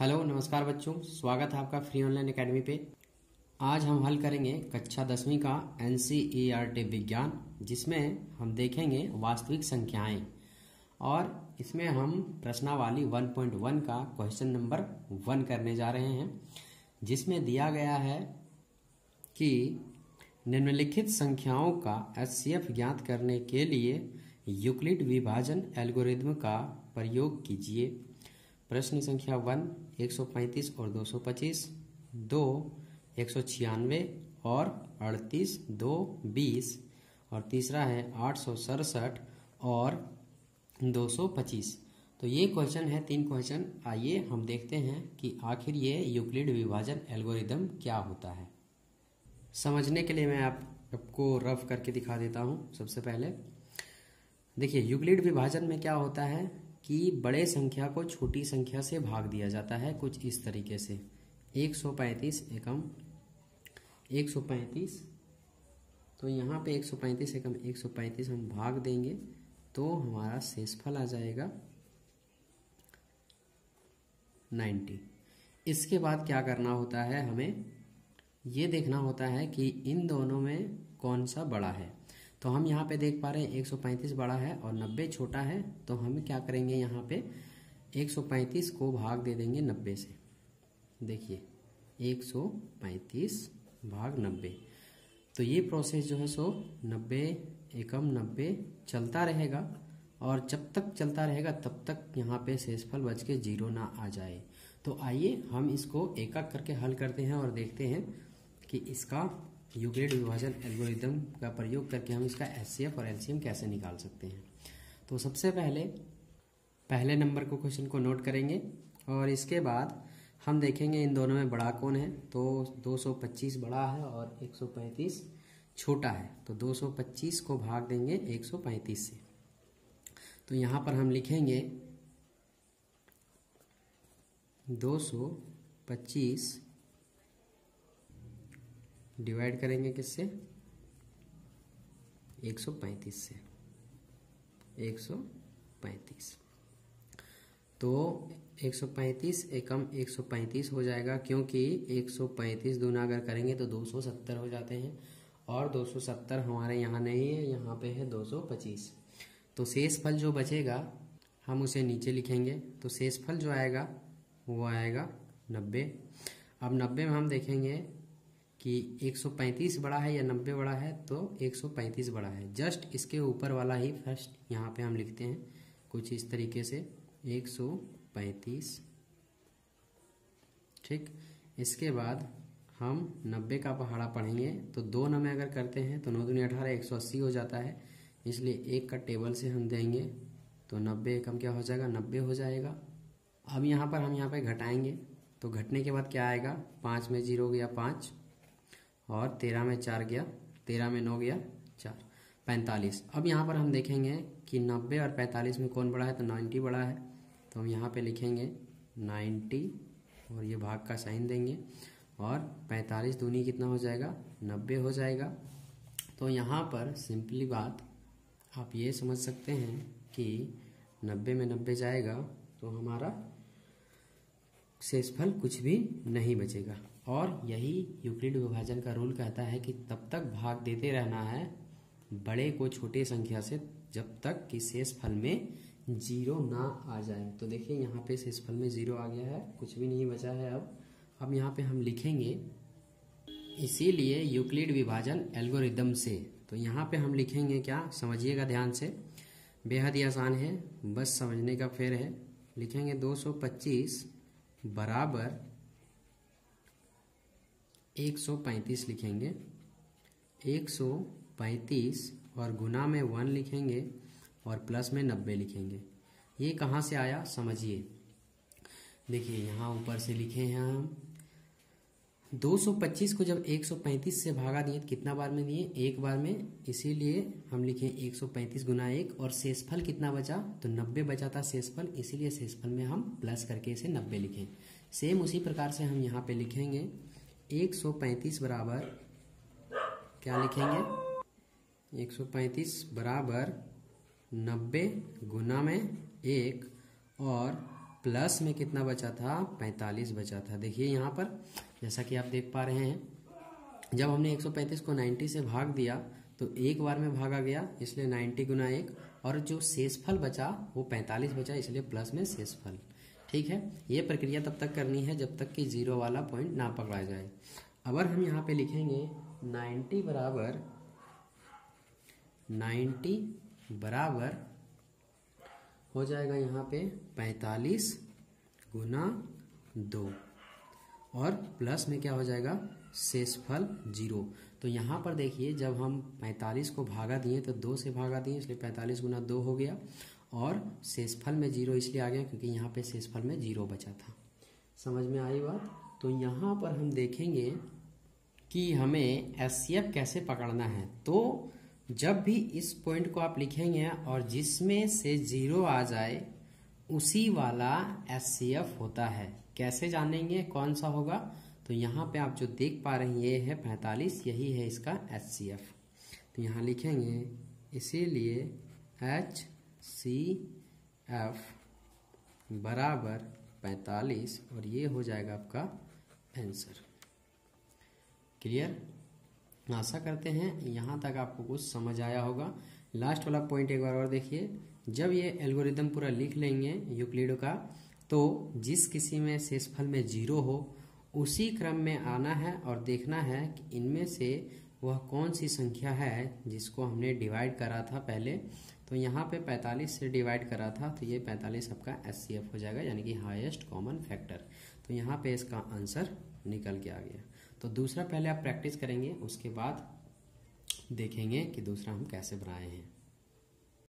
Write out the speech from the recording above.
Hello नमस्कार बच्चों, स्वागत है आपका फ्री ऑनलाइन एकेडमी पे। आज हम हल करेंगे कक्षा 10वीं का NCERT विज्ञान, जिसमें हम देखेंगे वास्तविक संख्याएं और इसमें हम प्रश्नावली 1.1 का क्वेश्चन नंबर 1 करने जा रहे हैं, जिसमें दिया गया है कि निम्नलिखित संख्याओं का HCF ज्ञात करने के लिए यूक्लिड विभाजन एल्गोरिथ्म का प्रयोग कीजिए। प्रश्न संख्या 1 135 और 225, 2 196 और 38, 2 20 और तीसरा है 867 और 225। तो ये क्वेश्चन है, 3 क्वेश्चन। आइए हम देखते हैं कि आखिर ये यूक्लिड विभाजन एल्गोरिथम क्या होता है। समझने के लिए मैं आपको रफ करके दिखा देता हूँ। सबसे पहले देखिए, यूक्लिड विभाजन में क्या होता है कि बड़े संख्या को छोटी संख्या से भाग दिया जाता है, कुछ इस तरीके से 135 एकम 135। तो यहाँ पे 135 एकम 135 हम भाग देंगे तो हमारा शेषफल आ जाएगा 90। इसके बाद क्या करना होता है, हमें ये देखना होता है कि इन दोनों में कौन सा बड़ा है। तो हम यहाँ पे देख पा रहे हैं 135 बड़ा है और 90 छोटा है। तो हम क्या करेंगे, यहाँ पे 135 को भाग दे देंगे 90 से। देखिए 135 भाग 90। तो ये प्रोसेस जो है सो 90 एकम 90 चलता रहेगा और जब तक चलता रहेगा तब तक यहाँ पे शेषफल बच के 0 ना आ जाए। तो आइए हम इसको एक एक करके हल करते हैं और देखते हैं कि इसका यूक्लिड विभाजन एल्गोरिथम का प्रयोग करके हम इसका HCF और LCM कैसे निकाल सकते हैं। तो सबसे पहले नंबर को क्वेश्चन को नोट करेंगे और इसके बाद हम देखेंगे इन दोनों में बड़ा कौन है। तो 225 बड़ा है और 135 छोटा है। तो 225 को भाग देंगे 135 से। तो यहाँ पर हम लिखेंगे 225 डिवाइड करेंगे किससे, 135 से। 135 तो 135 एकम 135 हो जाएगा, क्योंकि 135 दूना अगर करेंगे तो 270 हो जाते हैं और 270 हमारे यहाँ नहीं है, यहाँ पे है 225। तो शेषफल जो बचेगा हम उसे नीचे लिखेंगे। तो शेषफल जो आएगा वो आएगा 90। अब 90 में हम देखेंगे कि 135 बड़ा है या 90 बड़ा है। तो 135 बड़ा है, जस्ट इसके ऊपर वाला ही फर्स्ट यहाँ पे हम लिखते हैं कुछ इस तरीके से 135। ठीक, इसके बाद हम 90 का पहाड़ा पढ़ेंगे। तो 2 में अगर करते हैं तो 9 दूनी 18 180 हो जाता है, इसलिए 1 का टेबल से हम देंगे तो 90 एकम क्या हो जाएगा, 90 हो जाएगा। अब यहाँ पर हम यहाँ पे घटाएंगे। तो घटने के बाद क्या आएगा, 5 में 0 गया 5 और 13 में 4 गया, 13 में 9 गया 4, 45। अब यहाँ पर हम देखेंगे कि 90 और 45 में कौन बड़ा है। तो 90 बड़ा है। तो हम यहाँ पे लिखेंगे 90 और ये भाग का साइन देंगे और 45 दूनी कितना हो जाएगा, 90 हो जाएगा। तो यहाँ पर सिंपली बात आप ये समझ सकते हैं कि 90 में 90 जाएगा तो हमारा शेषफल कुछ भी नहीं बचेगा। और यही यूक्लिड विभाजन का रूल कहता है कि तब तक भाग देते रहना है बड़े को छोटे संख्या से जब तक कि शेषफल में 0 ना आ जाए। तो देखिए यहाँ पे शेषफल में 0 आ गया है, कुछ भी नहीं बचा है। अब यहाँ पे हम लिखेंगे इसीलिए यूक्लिड विभाजन एल्गोरिथम से। तो यहाँ पे हम लिखेंगे क्या, समझिएगा ध्यान से, बेहद ही आसान है, बस समझने का फेर है। लिखेंगे 225 बराबर 135 लिखेंगे, 135 और गुना में 1 लिखेंगे और प्लस में 90 लिखेंगे। ये कहाँ से आया समझिए। देखिए यहाँ ऊपर से लिखे हैं हम 225 को जब 135 से भागा दिए कितना बार में दिए, एक बार में, इसीलिए हम लिखे 135 गुना 1 और शेषफल कितना बचा, तो 90 बचा था शेषफल, इसीलिए शेषफल में हम प्लस करके इसे 90 लिखें। सेम उसी प्रकार से हम यहाँ पे लिखेंगे 135 बराबर क्या लिखेंगे, 135 बराबर 90 गुना में 1 और प्लस में कितना बचा था, 45 बचा था। देखिए यहाँ पर जैसा कि आप देख पा रहे हैं, जब हमने 135 को 90 से भाग दिया तो एक बार में भागा गया, इसलिए 90 गुना 1, और जो शेषफल बचा वो 45 बचा, इसलिए प्लस में शेषफल। ठीक है, ये प्रक्रिया तब तक करनी है जब तक कि जीरो वाला पॉइंट ना पकड़ा जाए। अगर हम यहाँ पे लिखेंगे 90 बराबर हो जाएगा यहाँ पे 45 गुना 2, और प्लस में क्या हो जाएगा, शेषफल 0। तो यहाँ पर देखिए जब हम 45 को भागा दिए तो 2 से भागा दिए, इसलिए 45 गुना 2 हो गया, और शेषफल में 0 इसलिए आ गया क्योंकि यहाँ पे शेषफल में 0 बचा था। समझ में आई बात? तो यहाँ पर हम देखेंगे कि हमें एचसीएफ कैसे पकड़ना है। तो जब भी इस पॉइंट को आप लिखेंगे और जिसमें से 0 आ जाए उसी वाला एचसीएफ होता है। कैसे जानेंगे कौन सा होगा? तो यहाँ पे आप जो देख पा रहे हैं ये है 45, यही है इसका एचसीएफ। तो यहाँ लिखेंगे इसीलिए HCF बराबर 45, और ये हो जाएगा आपका आंसर। क्लियर? आशा करते हैं यहाँ तक आपको कुछ समझ आया होगा। लास्ट वाला पॉइंट एक बार और देखिए, जब ये एल्गोरिदम पूरा लिख लेंगे यूक्लिड का, तो जिस किसी में शेषफल में 0 हो उसी क्रम में आना है और देखना है कि इनमें से वह कौन सी संख्या है जिसको हमने डिवाइड करा था पहले। तो यहाँ पे 45 से डिवाइड करा था, तो ये 45 आपका एचसीएफ हो जाएगा, यानी कि हाईएस्ट कॉमन फैक्टर। तो यहाँ पे इसका आंसर निकल के आ गया। तो दूसरा पहले आप प्रैक्टिस करेंगे, उसके बाद देखेंगे कि दूसरा हम कैसे बनाए हैं।